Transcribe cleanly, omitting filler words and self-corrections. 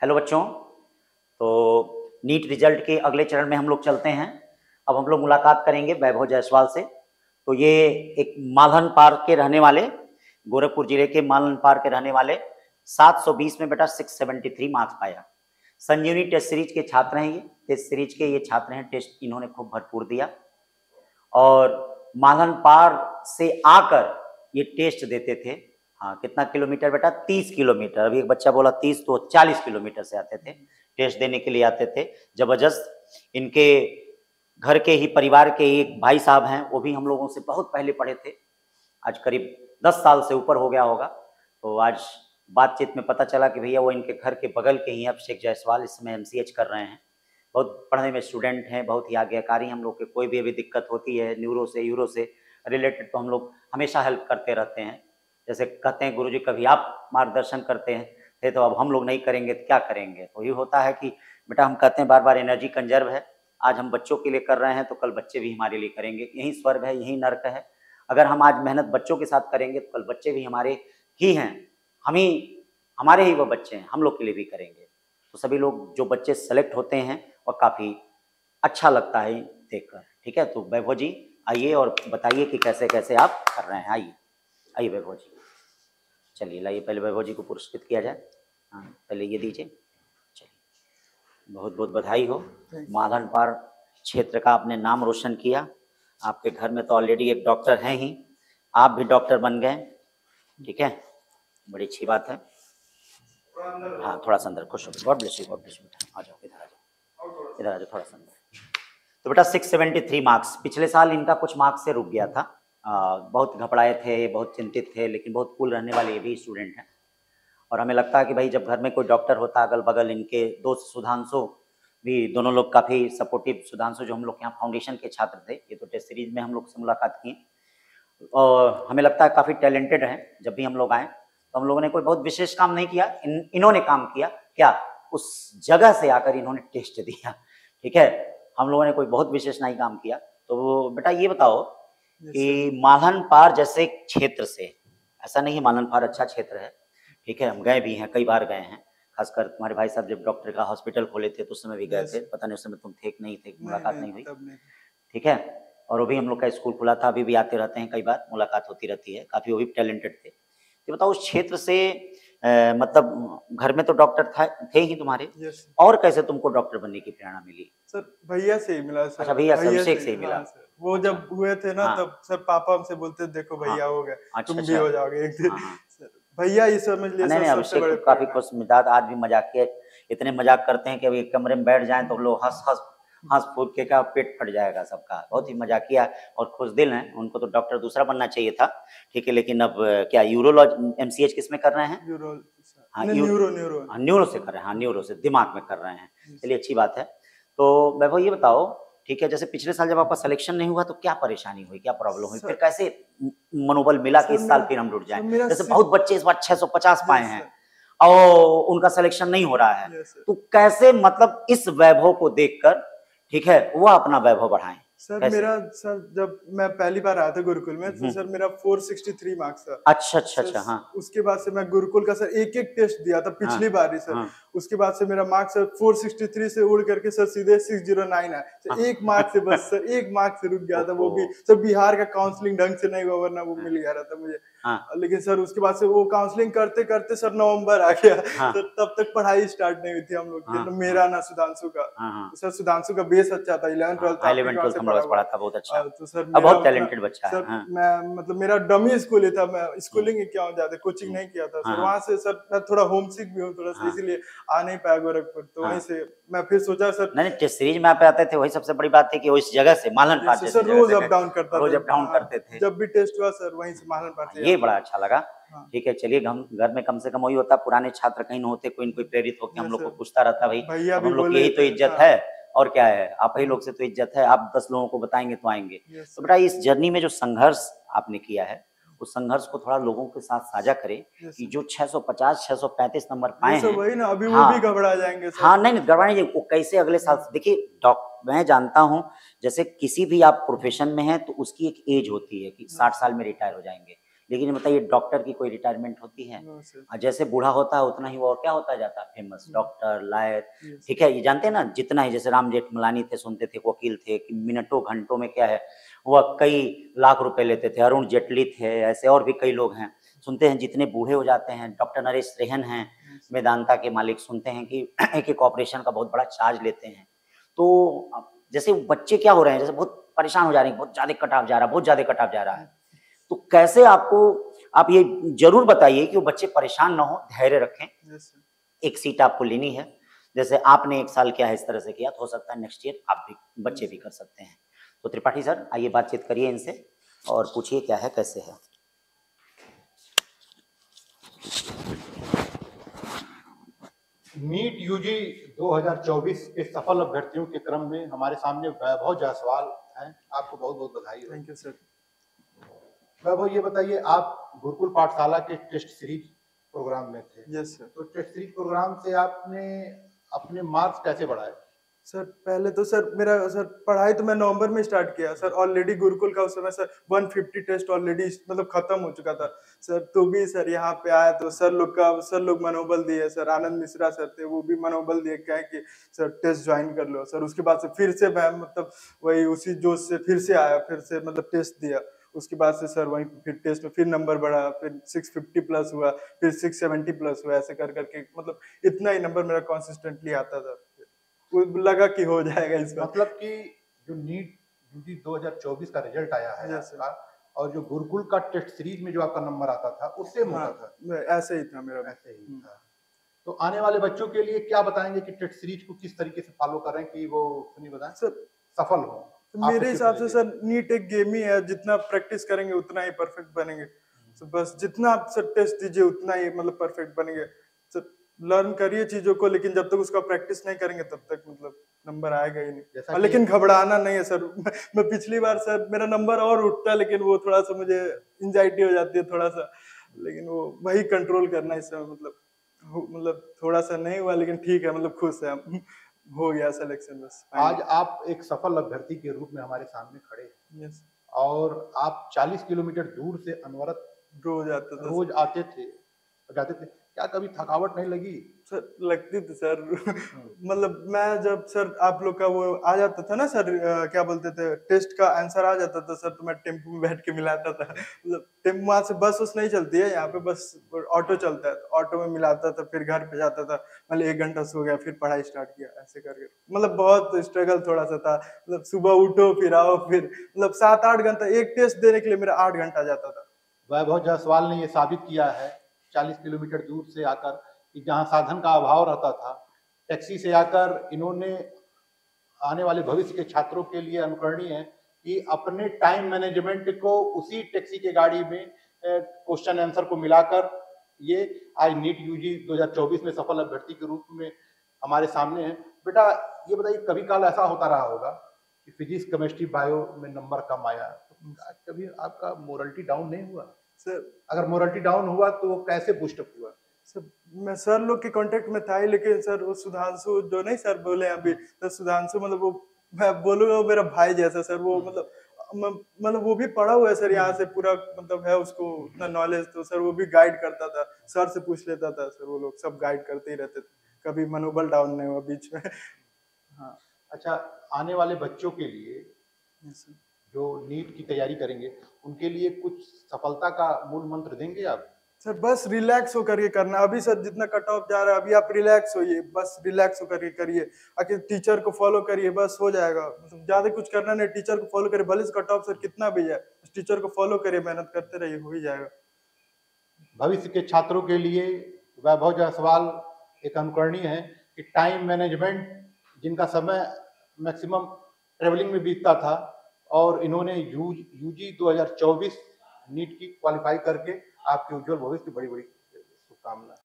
Hello बच्चों, तो NEET result के अगले चरण में हम लोग चलते हैं। अब हम लोग मुलाकात करेंगे वैभव जायसवाल से। तो ये एक मालहन पार के रहने वाले, गोरखपुर जिले के मालहन पार के रहने वाले, 720 में बेटा 673 मार्क्स पाया। संजीवनी टेस्ट सीरीज के छात्र हैं ये, टेस्ट सीरीज के ये छात्र हैं। टेस्ट इन्होंने खूब भरपूर दिया और मालहन पार से आकर ये टेस्ट देते थे। हाँ, कितना किलोमीटर बेटा? 30 किलोमीटर। अभी एक बच्चा बोला 30, तो 40 किलोमीटर से आते थे, टेस्ट देने के लिए आते थे। जबरदस्त। इनके घर के ही परिवार के एक भाई साहब हैं, वो भी हम लोगों से बहुत पहले पढ़े थे। आज करीब 10 साल से ऊपर हो गया होगा। तो आज बातचीत में पता चला कि भैया वो इनके घर के बगल के ही अभिषेक जायसवाल इस समय MCH कर रहे हैं। बहुत पढ़ने में स्टूडेंट हैं, बहुत ही आज्ञाकारी। हम लोग के कोई भी अभी दिक्कत होती है न्यूरो से यूरो से रिलेटेड, तो हम लोग हमेशा हेल्प करते रहते हैं। जैसे कहते हैं गुरुजी कभी आप मार्गदर्शन करते हैं तो अब हम लोग नहीं करेंगे तो क्या करेंगे। तो ये होता है कि बेटा हम कहते हैं बार बार एनर्जी कंजर्व है। आज हम बच्चों के लिए कर रहे हैं तो कल बच्चे भी हमारे लिए करेंगे। यही स्वर्ग है, यही नर्क है। अगर हम आज मेहनत बच्चों के साथ करेंगे तो कल बच्चे भी हमारे ही हैं, हमारे ही वो बच्चे हैं, हम लोग के लिए भी करेंगे। तो सभी लोग जो बच्चे सेलेक्ट होते हैं और काफ़ी अच्छा लगता है देखकर। ठीक है, तो वैभव जी आइए और बताइए कि कैसे कैसे आप कर रहे हैं। आइए आइए वैभव जी, चलिए लाइए, पहले वैभव जी को पुरस्कृत किया जाए। हाँ, पहले ये दीजिए। चलिए, बहुत बहुत बधाई हो। मालहन पार क्षेत्र का आपने नाम रोशन किया। आपके घर में तो ऑलरेडी एक डॉक्टर हैं ही, आप भी डॉक्टर बन गए। ठीक है, बड़ी अच्छी बात है। हाँ, थोड़ा सा अंदर, खुश हो, God bless you, God bless you. आ जाओ, इधर आ जाओ, इधर आ जाओ, थोड़ा सा अंदर। तो बेटा 673 मार्क्स, पिछले साल इनका कुछ मार्क्स से रुक गया था। बहुत घबराए थे, बहुत चिंतित थे, लेकिन बहुत कूल रहने वाले ये भी स्टूडेंट हैं। और हमें लगता है कि भाई जब घर में कोई डॉक्टर होता, अगल बगल इनके दोस्त सुधांशु भी, दोनों लोग काफ़ी सपोर्टिव। सुधांशु जो हम लोग यहाँ फाउंडेशन के छात्र थे, ये तो टेस्ट सीरीज में हम लोग से मुलाकात की, और हमें लगता है काफ़ी टैलेंटेड हैं। जब भी हम लोग आए तो हम लोगों ने कोई बहुत विशेष काम नहीं किया, इन्होंने काम किया। क्या? उस जगह से आकर इन्होंने टेस्ट दिया। ठीक है, हम लोगों ने कोई बहुत विशेष नहीं काम किया। तो बेटा ये बताओ कि मालहन पार जैसे क्षेत्र से, ऐसा नहीं है मालहन पार अच्छा क्षेत्र है, ठीक है, हम गए भी हैं, कई बार गए हैं। खासकर तुम्हारे भाई साहब जब डॉक्टर का हॉस्पिटल खोले थे तो उस समय भी गए थे। पता नहीं उस समय तुम थे कि नहीं थे, मुलाकात नहीं हुई। ठीक है, और वो भी हम लोग का स्कूल खुला था, अभी भी आते रहते हैं, कई बार मुलाकात होती रहती है। काफ़ी वो भी टैलेंटेड थे। तो बताओ उस क्षेत्र से मतलब घर में तो डॉक्टर थे ही तुम्हारे, और कैसे तुमको डॉक्टर बनने की प्रेरणा मिली? सर भैया से ही मिला सर। अच्छा, भैया से, अभिषेक से ही मिला। सर वो जब हुए थे ना, तब सर पापा हमसे बोलते देखो भैया हो गए, तुम भी हो जाओगे एक दिन। सर भैया ये समझ लिए नहीं, अभिषेक तो काफी खुश मिजाज, आज भी मजाकिया, इतने मजाक करते हैं कि अभी कमरे में बैठ जाएं तो लोग हंस फूट के क्या पेट फट जाएगा सबका। बहुत ही मजाकिया और खुश दिल हैं। उनको तो डॉक्टर दूसरा बनना चाहिए था। ठीक है, लेकिन अब क्या यूरोलॉजी MCH किस में कर रहे हैं? हाँ, न्यूरो से कर रहे हैं। हाँ, न्यूरो से, दिमाग में कर रहे हैं। चलिए, अच्छी बात है। तो वैभव ये बताओ, ठीक है, जैसे पिछले साल जब आपका सिलेक्शन नहीं हुआ तो क्या परेशानी हुई, क्या प्रॉब्लम हुई, फिर कैसे मनोबल मिला कि इस साल फिर हम जुड़ जाएं? जैसे बहुत बच्चे इस बार 650 पाए हैं और उनका सिलेक्शन नहीं हो रहा है, तो कैसे मतलब इस वैभव को देखकर, ठीक है, वो अपना वैभव बढ़ाएं? सर मेरा सर जब मैं पहली बार आया था गुरुकुल में तो सर मेरा 463 मार्क्स था। अच्छा। हाँ, उसके बाद से मैं गुरुकुल का सर एक एक टेस्ट दिया था पिछली बार ही सर। उसके बाद से मेरा मार्क्स सर 463 से उड़ करके सर सीधे 609 आया। तो एक मार्क्स से बस सर, एक मार्क्स से रुक गया था। वो भी सर बिहार का काउंसलिंग ढंग से नहीं हुआ, वरना वो मिल गया था मुझे। लेकिन सर उसके बाद से वो काउंसलिंग करते करते सर नवंबर आ गया। सर तब तक पढ़ाई स्टार्ट नहीं हुई थी हम लोग की, मेरा ना सुधांशु का। सर सुधांशु का बेस अच्छा था, 11th-12th पढ़ा था, बहुत अच्छा। तो सर बहुत टैलेंटेड बच्चा है। सर मैं मतलब मेरा डमी स्कूल ही था, मैं स्कूलिंग ही क्या ज्यादा कोचिंग नहीं किया था सर। वहां से सर मैं थोड़ा होम सिक भी हूँ थोड़ा सा, इसीलिए आ नहीं पाया गोरखपुर। तो वहीं से मैं फिर सोचा सर, नहीं टेस्ट सीरीज में आप आते थे, वही सबसे बड़ी बात थी कि वो इस जगह से मालहन पार सर रोज अप डाउन करते थे। जब भी टेस्ट हुआ सर वहीं से मालहन पार से। ये बड़ा अच्छा लगा। ठीक है, चलिए, घर में कम से कम वही होता, पुराने छात्र कहीं न होते, कोई न कोई प्रेरित होकर हम लोग को पूछता रहता, भाई हम लोग की यही तो इज्जत है, और क्या है, आप ही लोग से तो इज्जत है, आप 10 लोगों को बताएंगे तो आएंगे। तो बेटा इस जर्नी में जो संघर्ष आपने किया है, उस संघर्ष को थोड़ा लोगों के साथ साझा करें कि जो 650 635 नंबर पाए हैं, वही ना, अभी वो भी घबरा जाएंगे सर। हाँ, नहीं घबराएंगे, वो कैसे अगले साल। देखिए मैं जानता हूँ, जैसे किसी भी आप प्रोफेशन में हैं तो उसकी एक एज होती है कि 60 साल में रिटायर हो जाएंगे, लेकिन ये बताइए डॉक्टर की कोई रिटायरमेंट होती है? No sir. जैसे बूढ़ा होता है उतना ही वो और क्या होता जाता है फेमस, डॉक्टर, लॉयर, यस। ठीक है? ये जानते हैं ना जितना ही जैसे राम जेठमलानी थे, सुनते थे वकील थे कि मिनटों घंटों में क्या है, वह कई लाख रुपए लेते थे, अरुण जेटली थे, ऐसे और भी कई लोग हैं। सुनते हैं जितने बूढ़े हो जाते हैं, डॉक्टर नरेश त्रेहन हैं, वेदांता के मालिक, सुनते हैं कि एक-एक ऑपरेशन का बहुत बड़ा चार्ज लेते हैं। तो अब जैसे बच्चे क्या हो रहे हैं, जैसे बहुत परेशान हो जा रहे हैं, बहुत ज़्यादा कट ऑफ जा रहा है, बहुत ज़्यादा कट ऑफ जा रहा है। तो कैसे आपको आप ये ज़रूर बताइए कि वो बच्चे परेशान ना हों, धैर्य रखें। Yes sir. एक सीट आपको लेनी है, जैसे आपने 1 साल किया है इस तरह से किया, तो हो सकता है नेक्स्ट ईयर आप भी बच्चे भी कर सकते हैं। तो त्रिपाठी सर आइए बातचीत करिए इनसे और पूछिए क्या है, कैसे है? नीट यूजी 2024 के सफल अभ्यर्थियों के क्रम में हमारे सामने वैभव जायसवाल हैं। आपको बहुत बहुत बधाई हो। Thank you sir. वैभव, ये बताइए, आप गुरुकुल पाठशाला के टेस्ट सीरीज प्रोग्राम में थे। Yes sir. तो टेस्ट सीरीज प्रोग्राम से आपने अपने मार्क्स कैसे बढ़ाए? सर पहले तो सर मेरा सर पढ़ाई तो मैं नवंबर में स्टार्ट किया सर। ऑलरेडी गुरुकुल का उस समय सर 150 टेस्ट ऑलरेडी मतलब खत्म हो चुका था सर। तो भी सर यहाँ पे आया तो सर लोग मनोबल दिए सर। आनंद मिश्रा सर थे, वो भी मनोबल दिए, कहे कि सर टेस्ट ज्वाइन कर लो सर। उसके बाद से फिर से मैं मतलब वही उसी जोश से फिर से आया, फिर से मतलब टेस्ट दिया। उसके बाद से सर वही फिर टेस्ट में फिर नंबर बढ़ा, फिर 650 प्लस हुआ, फिर 670 प्लस हुआ, ऐसे कर करके मतलब इतना ही नंबर मेरा कंसिस्टेंटली आता था। वो लगा कि हो जाएगा इस बार। मतलब कि जो नीट यूजी 2024 का रिजल्ट आया है यस सर। आपका, और जो गुरुकुल का टेस्ट सीरीज में जो आपका नंबर आता था उससे हाँ, होता था। ऐसे ही था मेरा। ऐसे ही था। तो आने वाले बच्चों के लिए क्या बताएंगे कि टेस्ट सीरीज को किस तरीके से फॉलो करें कि वो सुनिए बताएं सर सफल हो? मेरे हिसाब से सर नीट एक गेम ही है, जितना प्रैक्टिस करेंगे उतना ही परफेक्ट बनेंगे। तो बस जितना आप सर टेस्ट दीजिए उतना ही मतलब परफेक्ट बनेंगे सर। लर्न करिए चीजों को, लेकिन जब तक उसका प्रैक्टिस नहीं करेंगे तब तक मतलब नंबर आएगा ही नहीं। और लेकिन घबराना नहीं है सर। मैं पिछली बार सर मेरा नंबर और उठता, लेकिन वो थोड़ा सा मुझे एंजाइटी हो जाती है थोड़ा सा, लेकिन वो वही कंट्रोल करना इस समय मतलब थोड़ा सा नहीं हुआ, लेकिन ठीक है मतलब खुश है हम। हो गया सिलेक्शन बस। आज आप एक सफल अभ्यर्थी के रूप में हमारे सामने खड़े हैं। यस। और आप 40 किलोमीटर दूर से अनवरत रोज आते थे जाते थे, क्या कभी थकावट नहीं लगी? सर लगती थी सर। मतलब मैं जब सर आप लोग का वो आ जाता था ना सर, क्या बोलते थे, टेस्ट का आंसर आ जाता था सर, तो मैं टेम्पो में बैठ के मिलाता था। मतलब टेम्पो वहां से बस उस नहीं चलती है, यहाँ पे बस ऑटो चलता है, तो ऑटो में मिलाता था, फिर घर पे जाता था, मतलब 1 घंटा सो गया, फिर पढ़ाई स्टार्ट किया, ऐसे करके मतलब बहुत स्ट्रगल थोड़ा सा था। मतलब सुबह उठो फिर आओ, फिर मतलब 7-8 घंटा एक टेस्ट देने के लिए मेरा 8 घंटा जाता था। वैभव जायसवाल ने ये साबित किया है 40 किलोमीटर दूर से आकर कि जहाँ साधन का अभाव रहता था, टैक्सी से आकर इन्होंने आने वाले भविष्य के छात्रों के लिए अनुकरणीय है कि अपने टाइम मैनेजमेंट को उसी टैक्सी के गाड़ी में क्वेश्चन आंसर को मिलाकर ये आज नीट यूजी 2024 में सफल अभ्यर्थी के रूप में हमारे सामने है। बेटा ये बताइए, कभी काल ऐसा होता रहा होगा कि फिजिक्स, केमिस्ट्री, बायो में नंबर कम आया, तो कभी आपका मोरलिटी डाउन नहीं हुआ? सर अगर मोरलिटी डाउन हुआ तो वो कैसे बूस्टअप हुआ? सर मैं सर लोग के कांटेक्ट में था ही, लेकिन सर वो सुधांशु जो नहीं सर बोले अभी, तो सुधांशु मतलब वो मैं बोलूंगा वो मेरा भाई जैसा सर। वो मतलब वो भी पढ़ा हुआ है सर, यहाँ से पूरा मतलब है उसको उतना नॉलेज, तो सर वो भी गाइड करता था, सर से पूछ लेता था सर। वो लोग सब गाइड करते ही रहते थे, कभी मनोबल डाउन नहीं हुआ बीच में। हाँ। अच्छा, आने वाले बच्चों के लिए यस सर। जो नीट की तैयारी करेंगे उनके लिए कुछ सफलता का मूल मंत्र देंगे आप? सर बस रिलैक्स होकर के करना। अभी सर जितना कट ऑफ जा रहा है, अभी आप रिलैक्स होइए, बस रिलैक्स होकर के करिए, आखिर टीचर को फॉलो करिए, बस हो जाएगा। मतलब ज्यादा कुछ करना नहीं, टीचर को फॉलो करिए, भले से कट ऑफ सर कितना भी जाए, टीचर को फॉलो करिए, मेहनत करते रहिए, हो ही जाएगा। भविष्य के छात्रों के लिए वैभव जायसवाल एक अनुकरणीय है कि टाइम मैनेजमेंट, जिनका समय मैक्सिमम ट्रेवलिंग में बीतता था, और इन्होंने यूजी 2024 नीट की क्वालिफाई करके आपके उज्जवल भविष्य की बड़ी बड़ी शुभकामनाएं।